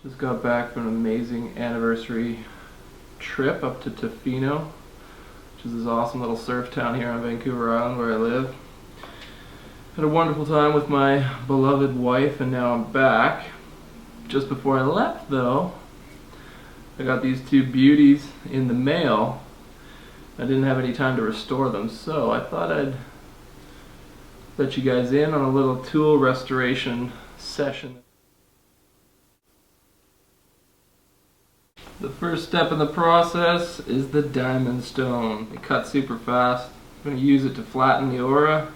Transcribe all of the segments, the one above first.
Just got back from an amazing anniversary trip up to Tofino, which is this awesome little surf town here on Vancouver Island where I live. Had a wonderful time with my beloved wife, and now I'm back. Just before I left though, I got these two beauties in the mail. I didn't have any time to restore them, so I thought I'd let you guys in on a little tool restoration session. The first step in the process is the diamond stone. It cuts super fast. I'm going to use it to flatten the aura,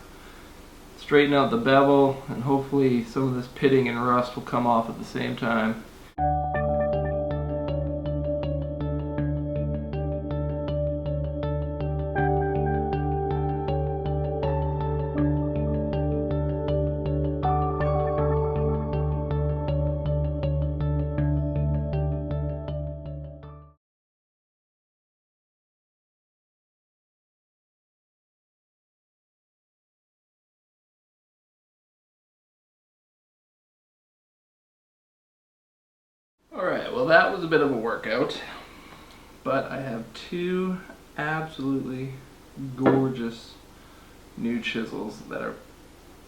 straighten out the bevel, and hopefully some of this pitting and rust will come off at the same time. Alright, well that was a bit of a workout, but I have two absolutely gorgeous new chisels that are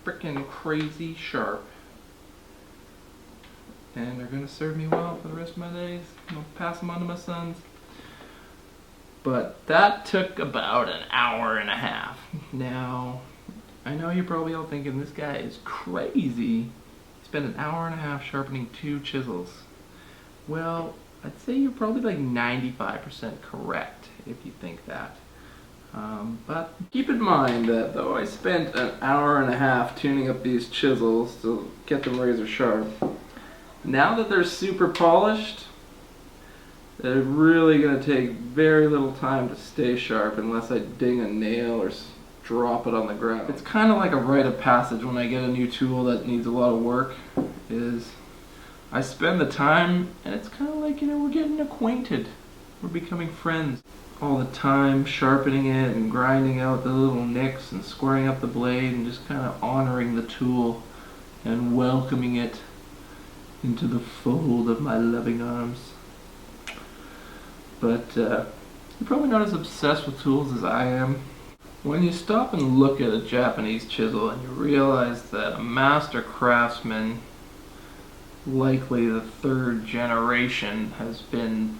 freaking crazy sharp, and they're going to serve me well for the rest of my days. I'm going to pass them on to my sons. But that took about an hour and a half. Now, I know you're probably all thinking this guy is crazy. He spent an hour and a half sharpening two chisels. Well, I'd say you're probably like 95% correct if you think that. But keep in mind that though I spent an hour and a half tuning up these chisels to get them razor sharp, now that they're super polished, they're really going to take very little time to stay sharp unless I ding a nail or drop it on the ground. It's kind of like a rite of passage when I get a new tool that needs a lot of work. I spend the time, and it's kind of like, we're getting acquainted. We're becoming friends. All the time sharpening it and grinding out the little nicks and squaring up the blade and just kind of honoring the tool and welcoming it into the fold of my loving arms. But you're probably not as obsessed with tools as I am. When you stop and look at a Japanese chisel and you realize that a master craftsman, likely the third generation, has been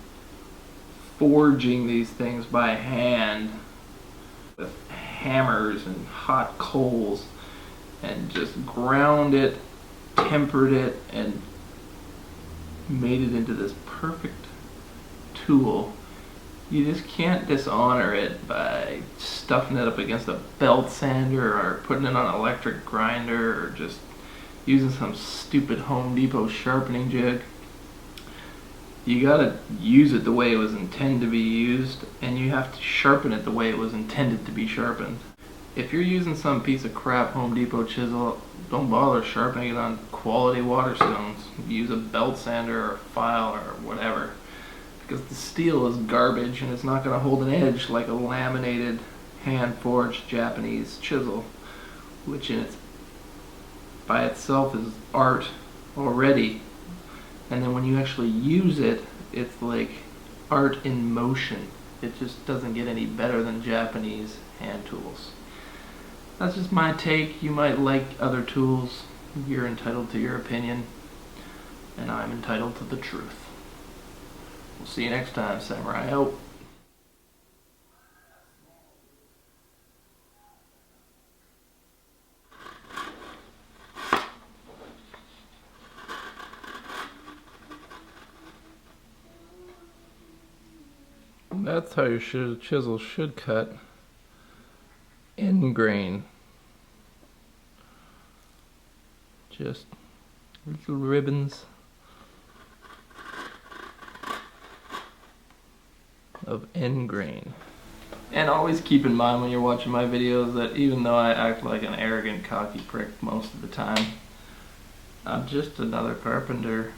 forging these things by hand with hammers and hot coals and just ground it, tempered it, and made it into this perfect tool. You just can't dishonor it by stuffing it up against a belt sander or putting it on an electric grinder or just using some stupid Home Depot sharpening jig. You gotta use it the way it was intended to be used, and you have to sharpen it the way it was intended to be sharpened. If you're using some piece of crap Home Depot chisel, don't bother sharpening it on quality Waterstones. Use a belt sander or a file or whatever, because the steel is garbage and it's not going to hold an edge like a laminated, hand-forged Japanese chisel, which by itself is art already. And then when you actually use it, it's like art in motion. It just doesn't get any better than Japanese hand tools. That's just my take. You might like other tools. You're entitled to your opinion, and I'm entitled to the truth. We'll see you next time, Samurai out. That's how your chisel should cut. End grain. Just little ribbons of end grain. And always keep in mind when you're watching my videos that even though I act like an arrogant, cocky prick most of the time, I'm just another carpenter.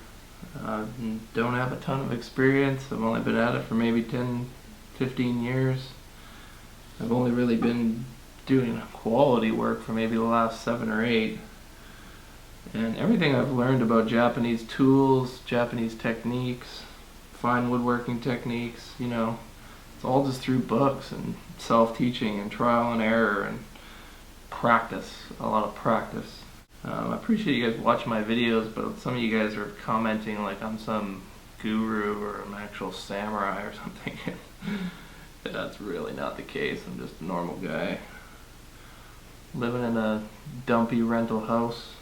Don't have a ton of experience. I've only been at it for maybe 10, 15 years. I've only really been doing quality work for maybe the last 7 or 8. And everything I've learned about Japanese tools, Japanese techniques, fine woodworking techniques, it's all just through books and self-teaching and trial and error and practice, a lot of practice. I appreciate you guys watching my videos, but some of you guys are commenting like I'm some guru or an actual samurai or something. That's really not the case. I'm just a normal guy living in a dumpy rental house,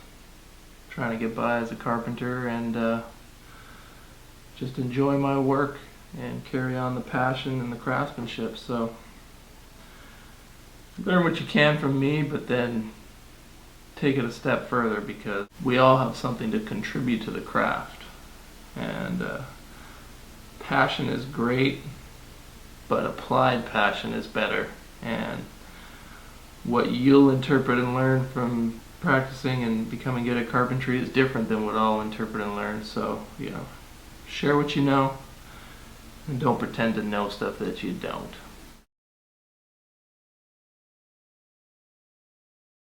trying to get by as a carpenter and just enjoy my work and carry on the passion and the craftsmanship. So learn what you can from me, but then take it a step further, because we all have something to contribute to the craft. And passion is great, but applied passion is better. And what you'll interpret and learn from practicing and becoming good at carpentry is different than what I'll interpret and learn. So, share what you know, and don't pretend to know stuff that you don't.